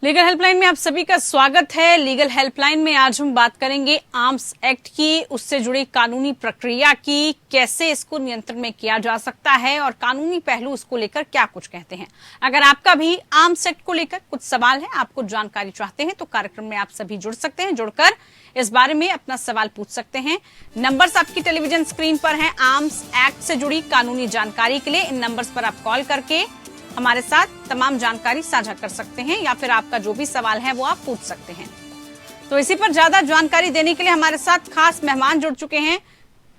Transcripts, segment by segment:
Legal helpline में आप सभी का स्वागत है। लीगल हेल्पलाइन में आज हम बात करेंगे आर्म्स एक्ट की, उससे जुड़ी कानूनी प्रक्रिया की, कैसे इसको नियंत्रण में किया जा सकता है और कानूनी पहलू इसको लेकर क्या कुछ कहते हैं। अगर आपका भी आर्म्स एक्ट को लेकर कुछ सवाल है, आपको जानकारी चाहते हैं, तो कार्यक्रम में आप सभी जुड़ सकते हैं। जुड़कर इस बारे में अपना सवाल पूछ सकते हैं। नंबर्स आपकी टेलीविजन स्क्रीन पर हैं। आर्म्स एक्ट से जुड़ी कानूनी जानकारी के लिए इन नंबर्स पर आप कॉल करके हमारे साथ तमाम जानकारी साझा कर सकते हैं या फिर आपका जो भी सवाल है वो आप पूछ सकते हैं। तो इसी पर ज्यादा जानकारी देने के लिए हमारे साथ खास मेहमान जुड़ चुके हैं।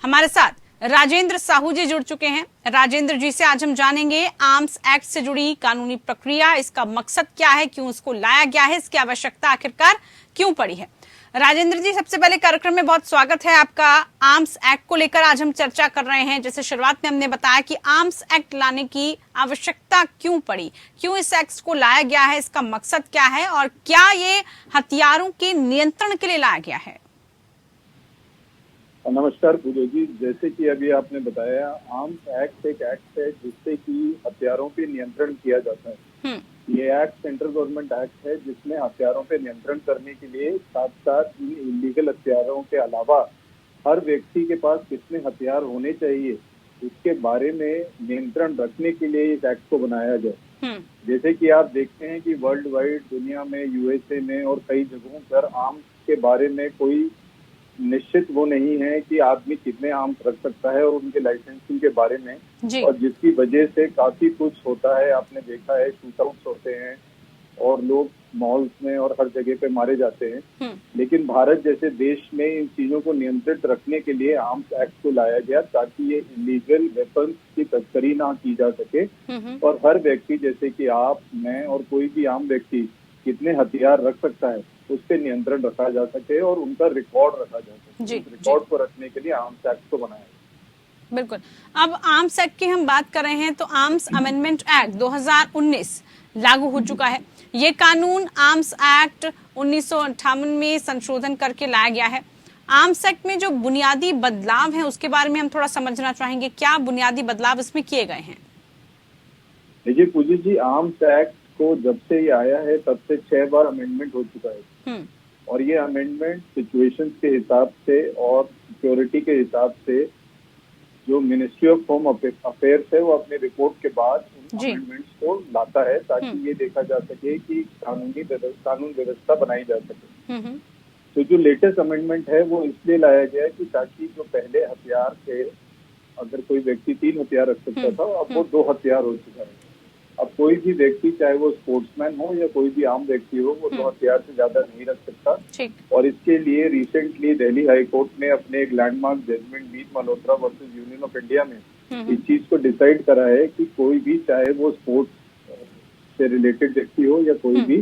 हमारे साथ राजेंद्र साहू जी जुड़ चुके हैं। राजेंद्र जी से आज हम जानेंगे आर्म्स एक्ट से जुड़ी कानूनी प्रक्रिया, इसका मकसद क्या है, क्यों इसको लाया गया है, इसकी आवश्यकता आखिरकार क्यों पड़ी है। राजेंद्र जी, सबसे पहले कार्यक्रम में बहुत स्वागत है आपका। आर्म्स एक्ट को लेकर आज हम चर्चा कर रहे हैं। जैसे शुरुआत में हमने बताया कि आर्म्स एक्ट लाने की आवश्यकता क्यों पड़ी, क्यों इस एक्ट को लाया गया है, इसका मकसद क्या है और क्या ये हथियारों के नियंत्रण के लिए लाया गया है। नमस्कार पूजा जी, जैसे कि अभी आपने बताया, आर्म्स एक्ट एक एक्ट है जिससे कि हथियारों पे नियंत्रण किया जाता है। ये एक्ट सेंट्रल गवर्नमेंट एक्ट है जिसमें हथियारों पे नियंत्रण करने के लिए साथ साथ इन इलीगल हथियारों के अलावा हर व्यक्ति के पास कितने हथियार होने चाहिए इसके बारे में नियंत्रण रखने के लिए इस एक्ट को बनाया गया। जैसे कि आप देखते हैं कि वर्ल्ड वाइड दुनिया में, यूएसए में और कई जगहों पर आर्म्स के बारे में कोई निश्चित वो नहीं है कि आदमी कितने आर्म्स रख सकता है और उनके लाइसेंसिंग के बारे में, और जिसकी वजह से काफी कुछ होता है। आपने देखा है शूटआउट्स होते हैं और लोग मॉल्स में और हर जगह पे मारे जाते हैं। लेकिन भारत जैसे देश में इन चीजों को नियंत्रित रखने के लिए आर्म्स एक्ट को लाया गया ताकि ये इलीगल वेपन्स की तस्करी ना की जा सके और हर व्यक्ति, जैसे कि आप, मैं और कोई भी आम व्यक्ति कितने हथियार रख सकता है उस पर नियंत्रण रखा जा सके और उनका रिकॉर्ड रखा जा सके। रिकॉर्ड को रखने के लिए आर्म्स एक्ट को बनाया गया। बिल्कुल। अब आर्म्स एक्ट की हम बात कर रहे हैं तो आर्म्स अमेंडमेंट एक्ट 2019 लागू हो चुका है। ये कानून आर्म्स एक्ट 1958 में संशोधन करके लाया गया है। आर्म्स एक्ट में जो बुनियादी बदलाव है उसके बारे में हम थोड़ा समझना चाहेंगे। क्या बुनियादी बदलाव इसमें किए गए हैं? देखिए पूजी जी, आर्म्स एक्ट को जब से ये आया है तब से 6 बार अमेंडमेंट हो चुका है और ये अमेंडमेंट सिचुएशंस के हिसाब से और सिक्योरिटी के हिसाब से जो मिनिस्ट्री ऑफ होम अफेयर्स है वो अपने रिपोर्ट के बाद उन अमेंडमेंट्स को लाता है ताकि ये देखा जा सके कि कानून व्यवस्था बनाई जा सके। तो जो लेटेस्ट अमेंडमेंट है वो इसलिए लाया गया है कि ताकि जो पहले हथियार थे, अगर कोई व्यक्ति 3 हथियार रख सकता था, अब वो 2 हथियार हो चुका है। अब कोई भी व्यक्ति, चाहे वो स्पोर्ट्समैन हो या कोई भी आम व्यक्ति हो, वो 2 हथियार से ज्यादा नहीं रख सकता। और इसके लिए रिसेंटली दिल्ली हाई कोर्ट ने अपने एक landmark judgment Meet Malhotra versus Union of India में इस चीज को डिसाइड करा है कि कोई भी, चाहे वो स्पोर्ट्स से रिलेटेड व्यक्ति हो या कोई भी,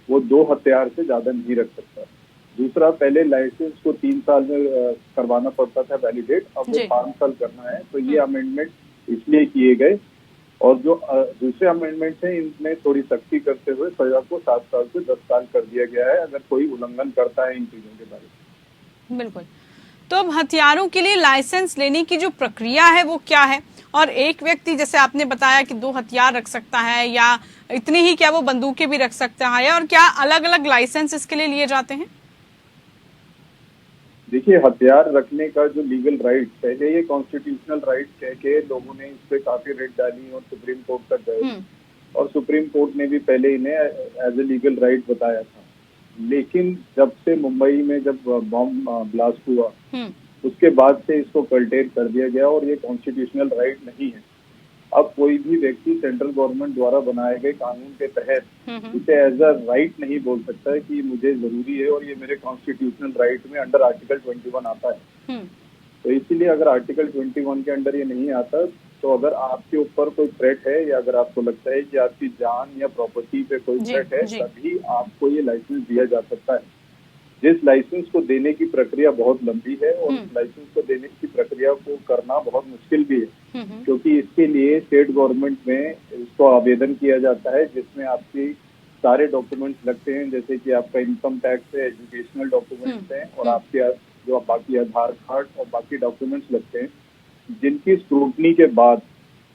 वो 2 हथियार से ज्यादा नहीं रख सकता। दूसरा, पहले लाइसेंस को 3 साल में करवाना पड़ता था वैलिडेट, अब वो 5 साल करना है। तो ये अमेंडमेंट इसलिए किए गए। और जो दूसरे अमेंडमेंट है इनमें थोड़ी सख्ती करते हुए सजा को 7 साल से 10 साल कर दिया गया है अगर कोई उल्लंघन करता है इन चीजों के बारे में। बिल्कुल। तो अब हथियारों के लिए लाइसेंस लेने की जो प्रक्रिया है वो क्या है, और एक व्यक्ति, जैसे आपने बताया कि 2 हथियार रख सकता है या इतनी ही, क्या वो बंदूकें भी रख सकता है, और क्या अलग अलग लाइसेंस इसके लिए लिए जाते हैं? देखिए, हथियार रखने का जो लीगल राइट, पहले ये कॉन्स्टिट्यूशनल राइट कह के लोगों ने इस पे काफी रेट डाली और सुप्रीम कोर्ट तक गए और सुप्रीम कोर्ट ने भी पहले इन्हें एज ए लीगल राइट बताया था। लेकिन जब से मुंबई में जब बॉम्ब ब्लास्ट हुआ उसके बाद से इसको कर्टेल कर दिया गया और ये कॉन्स्टिट्यूशनल राइट नहीं है। अब कोई भी व्यक्ति सेंट्रल गवर्नमेंट द्वारा बनाए गए कानून के तहत इसे एज अ राइट नहीं बोल सकता है कि मुझे जरूरी है और ये मेरे कॉन्स्टिट्यूशनल राइट में अंडर आर्टिकल 21 आता है। तो इसीलिए अगर आर्टिकल 21 के अंडर ये नहीं आता, तो अगर आपके ऊपर कोई थ्रेट है या अगर आपको लगता है कि आपकी जान या प्रॉपर्टी पे कोई थ्रेट है, तभी आपको ये लाइसेंस दिया जा सकता है। जिस लाइसेंस को देने की प्रक्रिया बहुत लंबी है और इस लाइसेंस को देने की प्रक्रिया को करना बहुत मुश्किल भी है, क्योंकि इसके लिए स्टेट गवर्नमेंट में इसको आवेदन किया जाता है जिसमें आपकी सारे डॉक्यूमेंट्स लगते हैं, जैसे कि आपका इनकम टैक्स है, एजुकेशनल डॉक्यूमेंट्स हैं और आपके जो बाकी आधार कार्ड और बाकी डॉक्यूमेंट्स लगते हैं, जिनकी स्क्रूटनी के बाद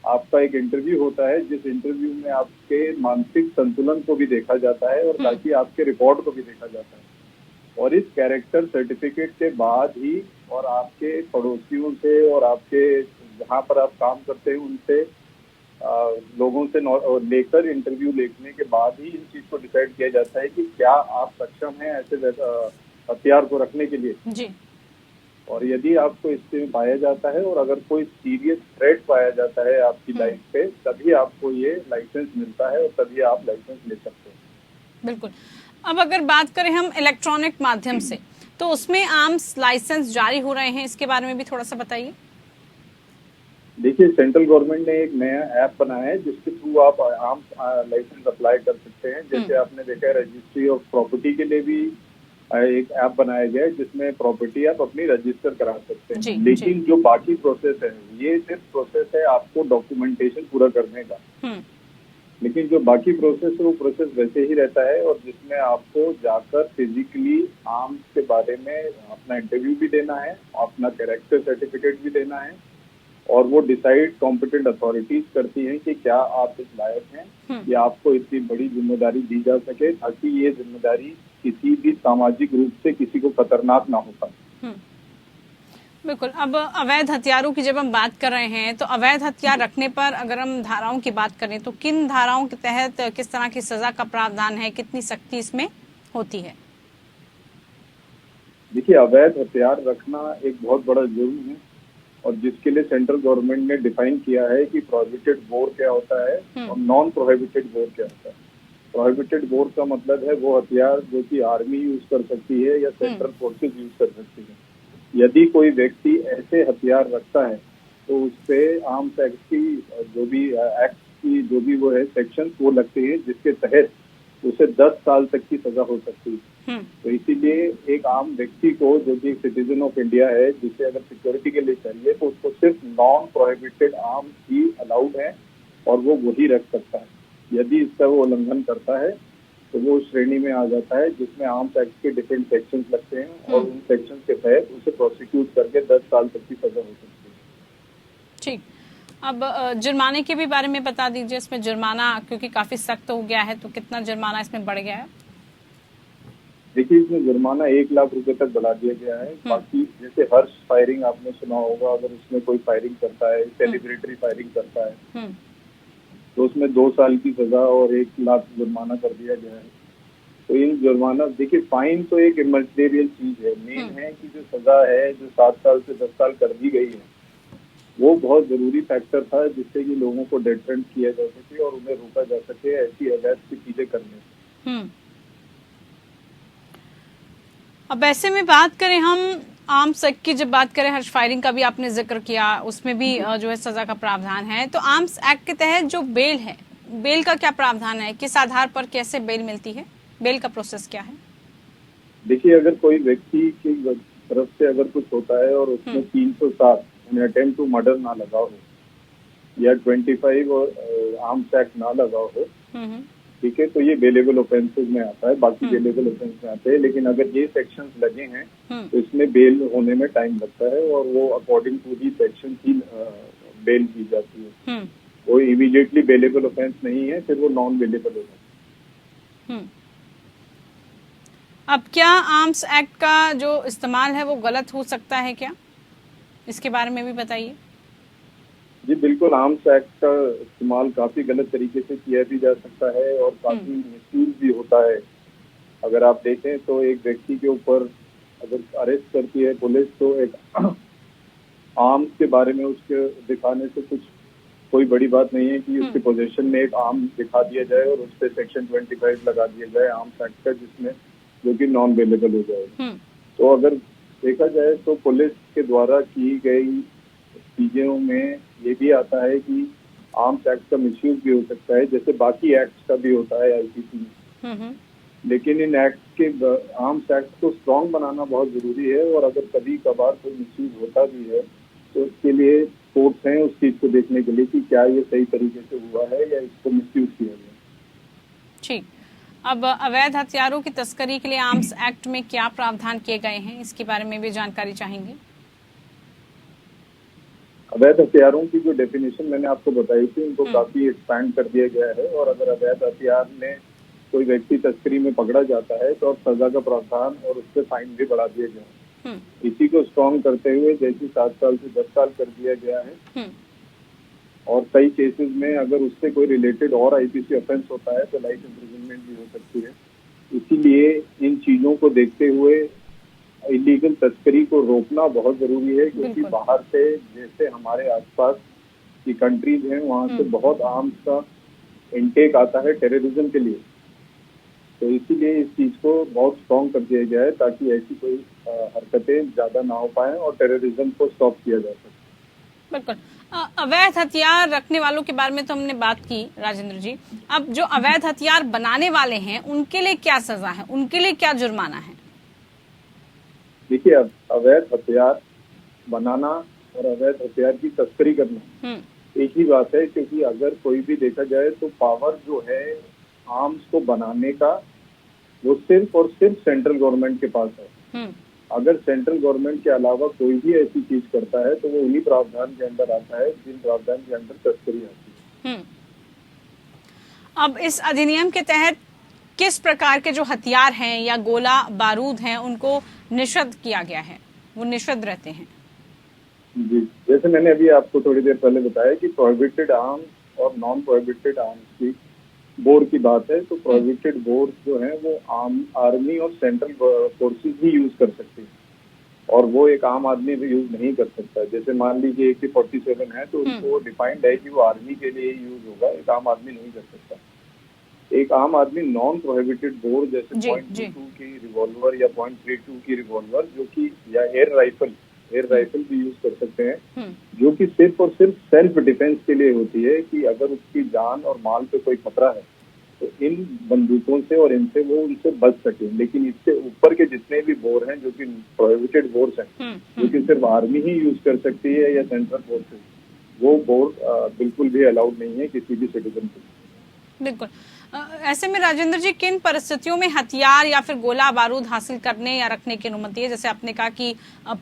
आपका एक इंटरव्यू होता है, जिस इंटरव्यू में आपके मानसिक संतुलन को भी देखा जाता है और ताकि आपके रिकॉर्ड को भी देखा जाता है। और इस कैरेक्टर सर्टिफिकेट के बाद ही और आपके पड़ोसियों से और आपके जहाँ पर आप काम करते हैं उनसे लोगों से लेकर इंटरव्यू लेने के बाद ही इन चीज को डिसाइड किया जाता है कि क्या आप सक्षम हैं ऐसे हथियार को रखने के लिए जी। और यदि आपको इससे पाया जाता है और अगर कोई सीरियस थ्रेट पाया जाता है आपकी लाइफ पे, तभी आपको ये लाइसेंस मिलता है और तभी आप लाइसेंस ले सकते हैं। बिल्कुल। अब अगर बात करें हम इलेक्ट्रॉनिक माध्यम से, तो उसमें आर्म्स लाइसेंस जारी हो रहे हैं, इसके बारे में भी थोड़ा सा बताइए। देखिए, सेंट्रल गवर्नमेंट ने एक नया ऐप बनाया है जिसके थ्रू आप आर्म्स लाइसेंस अप्लाई कर सकते हैं। जैसे आपने देखा है, रजिस्ट्री ऑफ प्रॉपर्टी के लिए भी एक ऐप बनाया गया है जिसमें प्रॉपर्टी आप अपनी रजिस्टर करा सकते हैं। लेकिन जो बाकी प्रोसेस है, ये सिर्फ प्रोसेस है आपको डॉक्यूमेंटेशन पूरा करने का। लेकिन जो बाकी प्रोसेस है वो प्रोसेस वैसे ही रहता है और जिसमें आपको जाकर फिजिकली आर्म्स के बारे में अपना इंटरव्यू भी देना है, अपना कैरेक्टर सर्टिफिकेट भी देना है और वो डिसाइड कॉम्पिटेंट अथॉरिटीज करती हैं कि क्या आप इस लायक हैं कि आपको इतनी बड़ी जिम्मेदारी दी जा सके, ताकि ये जिम्मेदारी किसी भी सामाजिक रूप से किसी को खतरनाक ना हो पाए। बिल्कुल। अब अवैध हथियारों की जब हम बात कर रहे हैं, तो अवैध हथियार रखने पर अगर हम धाराओं की बात करें तो किन धाराओं के तहत किस तरह की सजा का प्रावधान है, कितनी सख्ती इसमें होती है? देखिए, अवैध हथियार रखना एक बहुत बड़ा जुर्म है और जिसके लिए सेंट्रल गवर्नमेंट ने डिफाइन किया है कि प्रोहिबिटेड बोर क्या होता है और नॉन प्रोहिबिटेड बोर क्या होता है। प्रोहिबिटेड बोर का मतलब है वो हथियार जो कि आर्मी यूज कर सकती है या सेंट्रल फोर्सेस यूज कर सकती है। यदि कोई व्यक्ति ऐसे हथियार रखता है तो उस पे आर्म्स एक्ट की जो भी वो है सेक्शन वो लगते हैं, जिसके तहत उसे 10 साल तक की सजा हो सकती है। तो इसीलिए एक आम व्यक्ति को जो कि सिटीजन ऑफ इंडिया है, जिसे अगर सिक्योरिटी के लिए चाहिए तो उसको सिर्फ नॉन प्रोहिबिटेड आर्म्स ही अलाउड है और वो वही रख सकता है। यदि इसका वो उल्लंघन करता है तो वो उस श्रेणी में आ जाता है जिसमें आर्म्स एक्ट के डिफरेंट सेक्शंस लगते हैं और उन सेक्शंस के तहत उसे प्रोसिक्यूट करके 10 साल तक की सजा हो सकती है। ठीक। अब जुर्माने के भी बारे में बता दीजिए। इसमें जुर्माना क्योंकि काफी सख्त हो गया है, तो कितना जुर्माना इसमें बढ़ गया है? देखिए, इसमें जुर्माना 1 लाख रुपए तक बढ़ा दिया गया है। बाकी जैसे हर्ष फायरिंग आपने सुना होगा, अगर उसमें कोई फायरिंग करता है, सेलिब्रेटरी फायरिंग करता है तो उसमें 2 साल की सजा और 1 लाख जुर्माना कर दिया गया है। तो इन जुर्माना, देखिए फाइन तो एक इमटेरियल चीज है, मेन है कि जो सजा है जो 7 साल से 10 साल कर दी गई है वो बहुत जरूरी फैक्टर था जिससे कि लोगों को डेटरेंट किया जा सके और उन्हें रोका जा सके ऐसी अवैध की चीजें करने से। अब ऐसे में बात करें हम आर्म्स एक्ट की, जब बात करें हर्ष फायरिंग का भी आपने जिक्र किया, उसमें भी जो है सजा का प्रावधान है। तो आर्म्स एक्ट के तहत जो बेल है, बेल का क्या प्रावधान है? किस आधार पर कैसे बेल मिलती है? बेल का प्रोसेस क्या है? देखिए, अगर कोई व्यक्ति की तरफ से अगर कुछ होता है और उसमें 307 अटेम्प्ट टू मर्डर ना लगा हो या 25 और आर्म्स एक्ट ना लगा हो, ठीक है, तो ये बेलेबल ऑफेंसेस में आता है। बाकी बेलेबल ऑफेंस में आते हैं, लेकिन अगर ये सेक्शंस लगे हैं तो इसमें बेल होने में टाइम लगता है और वो अकॉर्डिंग टू दी सेक्शन ही बेल की जाती है। वो इमीडिएटली बेलेबल ऑफेंस नहीं है, फिर वो नॉन बेलेबल हो जाता है। अब क्या आर्म्स एक्ट का जो इस्तेमाल है वो गलत हो सकता है क्या? इसके बारे में भी बताइए। जी बिल्कुल, आर्म्स एक्ट का इस्तेमाल काफी गलत तरीके से किया भी जा सकता है और काफी मिसयूज भी होता है। अगर आप देखें तो एक व्यक्ति के ऊपर अगर अरेस्ट करती है पुलिस तो एक आर्म्स के बारे में उसके दिखाने से कोई बड़ी बात नहीं है कि उसके पोजीशन में एक आर्म दिखा दिया जाए और उस पर सेक्शन 25 लगा दिया जाए आर्म्स एक्ट का, जिसमें जो कि नॉन अवेलेबल हो जाए। तो अगर देखा जाए तो पुलिस के द्वारा की गई चीजों में ये भी आता है कि आर्म्स एक्ट का मिसयूज भी हो सकता है, जैसे बाकी एक्ट का भी होता है आईपीसी में। लेकिन इन एक्ट के आर्म्स एक्ट को स्ट्रॉन्ग बनाना बहुत जरूरी है और अगर कभी कभार कोई मिसयूज होता भी है तो उसके लिए कोर्ट्स हैं उस चीज को देखने के लिए कि क्या ये सही तरीके से हुआ है या इसको मिसयूज किया गया। ठीक। अब अवैध हथियारों की तस्करी के लिए आर्म्स एक्ट में क्या प्रावधान किए गए हैं, इसके बारे में भी जानकारी चाहेंगे। अवैध हथियारों की जो डेफिनेशन मैंने आपको बताई थी उनको काफी एक्सपैंड कर दिया गया है, और अगर अवैध हथियार में कोई व्यक्ति तस्करी में पकड़ा जाता है तो अब सजा का प्रावधान और उसके फाइन भी बढ़ा दिए गए हैं। इसी को स्ट्रॉन्ग करते हुए जैसे 7 साल से 10 साल कर दिया गया है, और कई केसेस में अगर उससे कोई रिलेटेड और आईपीसी ऑफेंस होता है तो लाइफ इम्प्रिजनमेंट भी हो सकती है। इसीलिए इन चीजों को देखते हुए इलीगल तस्करी को रोकना बहुत जरूरी है, क्योंकि बाहर से जैसे हमारे आसपास की कंट्रीज हैं वहां से बहुत आर्म्स का इनटेक आता है टेररिज्म के लिए। तो इसीलिए इस चीज को बहुत स्ट्रॉन्ग कर दिया गया है ताकि ऐसी कोई हरकतें ज्यादा ना हो पाए और टेररिज्म को स्टॉप किया जा सके। बिल्कुल। अवैध हथियार रखने वालों के बारे में तो हमने बात की राजेंद्र जी। अब जो अवैध हथियार बनाने वाले हैं उनके लिए क्या सजा है, उनके लिए क्या जुर्माना है? देखिए, अवैध हथियार बनाना और अवैध हथियार की तस्करी करना एक ही बात है, क्योंकि अगर कोई भी देखा जाए तो पावर जो है आर्म्स को बनाने का वो सिर्फ और सिर्फ सेंट्रल गवर्नमेंट के पास है। अगर सेंट्रल गवर्नमेंट के अलावा कोई भी ऐसी चीज करता है तो वो उन्हीं प्रावधान के अंदर आता है जिन प्रावधान के अंदर तस्करी आती है। अब इस अधिनियम के तहत किस प्रकार के जो हथियार हैं या गोला बारूद हैं उनको निषिद्ध किया गया है, वो निषिद्ध रहते हैं? जी, जैसे मैंने अभी आपको थोड़ी देर पहले बताया कि प्रोहिबिटेड आर्म्स और नॉन प्रोहिबिटेड आर्म्स की बोर की बात है, तो प्रोहिबिटेड बोर जो है वो आर्मी और सेंट्रल फोर्सेस ही यूज कर सकती है, और वो एक आम आदमी भी यूज नहीं कर सकता। जैसे मान लीजिए AK-47 है तो उसको डिफाइंड है कि वो आर्मी के लिए यूज होगा, एक आम आदमी नहीं कर सकता। एक आम आदमी नॉन प्रोहिबिटेड बोर जैसे .22 की रिवॉल्वर या .32 की रिवॉल्वर जो कि या एयर राइफल भी यूज कर सकते हैं, जो कि सिर्फ और सिर्फ सेल्फ डिफेंस के लिए होती है कि अगर उसकी जान और माल पे कोई खतरा है तो इन बंदूकों से और इनसे वो उनसे बच सके। लेकिन इससे ऊपर के जितने भी बोर हैं जो कि प्रोहिबिटेड बोर्स हैं जो कि सिर्फ आर्मी ही यूज कर सकती है या सेंट्रल फोर्सेस, वो बोर बिल्कुल भी अलाउड नहीं है किसी भी सिटीजन को। बिल्कुल। ऐसे में राजेंद्र जी किन परिस्थितियों में हथियार या फिर गोला बारूद हासिल करने या रखने की अनुमति है? जैसे आपने कहा कि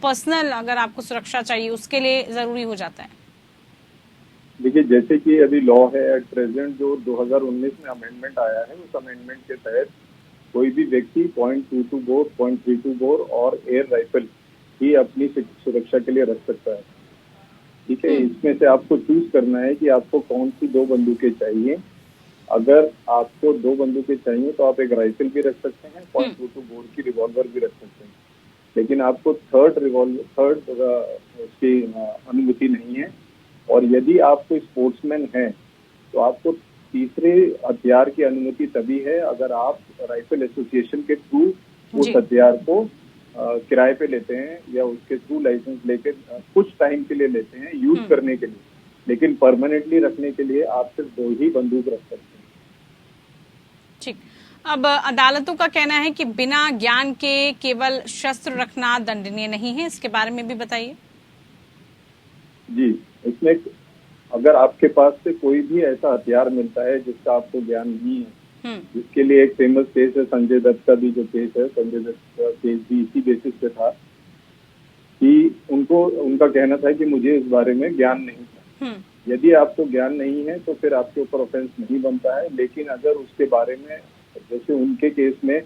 पर्सनल अगर आपको सुरक्षा चाहिए उसके लिए जरूरी हो जाता है। देखिए, जैसे कि अभी लॉ है एट प्रेजेंट जो 2019 में अमेंडमेंट आया है, उस अमेंडमेंट के तहत कोई भी व्यक्ति .22 बोर, .32 बोर और एयर राइफल ही अपनी सुरक्षा के लिए रख सकता है। ठीक है, इसमें से आपको चूज करना है कि आपको कौन सी 2 बंदूकें चाहिए। अगर आपको 2 बंदूकें चाहिए तो आप एक राइफल भी रख सकते हैं, .22 बोर की रिवॉल्वर भी रख सकते हैं, लेकिन आपको थर्ड उसकी अनुमति नहीं है। और यदि आप कोई स्पोर्ट्समैन है तो आपको तीसरे हथियार की अनुमति तभी है अगर आप राइफल एसोसिएशन के थ्रू उस हथियार को किराए पे लेते हैं या उसके थ्रू लाइसेंस लेके कुछ टाइम के लिए लेते हैं यूज करने के लिए, लेकिन परमानेंटली रखने के लिए आप सिर्फ 2 ही बंदूक रख सकते हैं। ठीक। अब अदालतों का कहना है कि बिना ज्ञान के केवल शस्त्र रखना दंडनीय नहीं है, इसके बारे में भी बताइए। जी, इसमें अगर आपके पास से कोई भी ऐसा हथियार मिलता है जिसका आपको ज्ञान नहीं है, जिसके लिए एक फेमस केस है संजय दत्त का भी जो केस है, संजय दत्त का केस भी इसी बेसिस पे था कि उनका कहना था कि मुझे इस बारे में ज्ञान नहीं था। यदि आपको ज्ञान नहीं है तो फिर आपके ऊपर ऑफेंस नहीं बनता है, लेकिन अगर उसके बारे में जैसे उनके केस में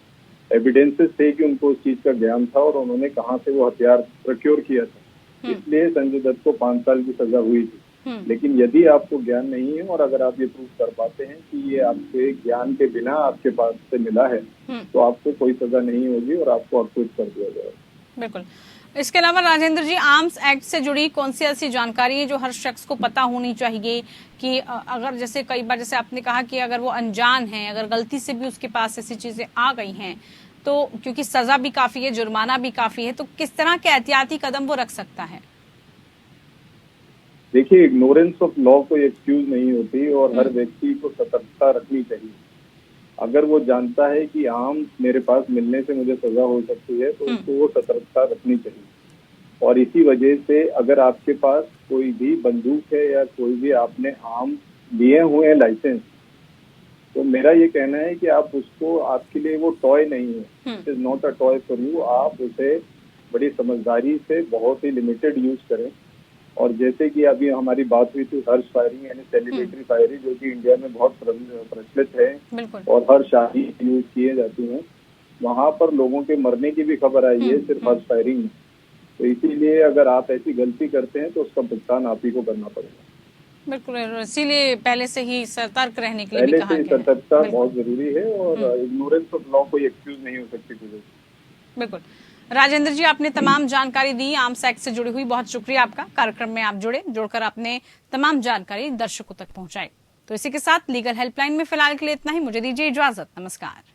एविडेंसेस थे कि उनको उस चीज का ज्ञान था और उन्होंने कहाँ से वो हथियार प्रोक्योर किया था, इसलिए संजय दत्त को 5 साल की सजा हुई थी। लेकिन यदि आपको ज्ञान नहीं है और अगर आप ये प्रूव कर पाते हैं कि ये आपके ज्ञान के बिना आपके पास से मिला है तो आपको कोई सजा नहीं होगी और आपको अक्विट कर दिया जाएगा। बिल्कुल। इसके अलावा राजेंद्र जी आर्म्स एक्ट से जुड़ी कौन सी ऐसी जानकारी है जो हर शख्स को पता होनी चाहिए कि अगर जैसे कई बार जैसे आपने कहा कि अगर वो अनजान है, अगर गलती से भी उसके पास ऐसी चीजें आ गई हैं तो क्योंकि सजा भी काफी है, जुर्माना भी काफी है, तो किस तरह के एहतियाती कदम वो रख सकता है? देखिए, इग्नोरेंस ऑफ लॉ कोई एक्सक्यूज नहीं होती और हर व्यक्ति को सतर्कता रखनी चाहिए। अगर वो जानता है कि आर्म्स मेरे पास मिलने से मुझे सजा हो सकती है तो उसको वो सतर्कता रखनी चाहिए। और इसी वजह से अगर आपके पास कोई भी बंदूक है या कोई भी आपने आर्म्स लिए हुए हैं लाइसेंस, तो मेरा ये कहना है कि आप उसको, आपके लिए वो टॉय नहीं है, it is not a toy for you. आप उसे बड़ी समझदारी से बहुत ही लिमिटेड यूज करें और जैसे कि अभी हमारी बात हुई थी हर्ष फायरिंग यानी सेलिब्रेटरी फायरिंग, जो कि इंडिया में बहुत प्रचलित है और हर शादी यूज किए जाती हैं, वहां पर लोगों के मरने की भी खबर आई है सिर्फ हर्ष फायरिंग में। तो इसीलिए अगर आप ऐसी गलती करते हैं तो उसका भुगतान आप ही को करना पड़ेगा। बिल्कुल, इसीलिए पहले से ही सतर्क रहने के लिए भी पहले कहा से गया है। सतर्कता बहुत जरूरी है और इग्नोरेंस ऑफ लॉ कोई एक्सक्यूज नहीं हो सकती पूजे। बिल्कुल। राजेंद्र जी, आपने तमाम जानकारी दी आर्म्स एक्ट से जुड़ी हुई, बहुत शुक्रिया आपका। कार्यक्रम में आप जुड़कर आपने तमाम जानकारी दर्शकों तक पहुंचाई। तो इसी के साथ लीगल हेल्पलाइन में फिलहाल के लिए इतना ही। मुझे दीजिए इजाजत। नमस्कार।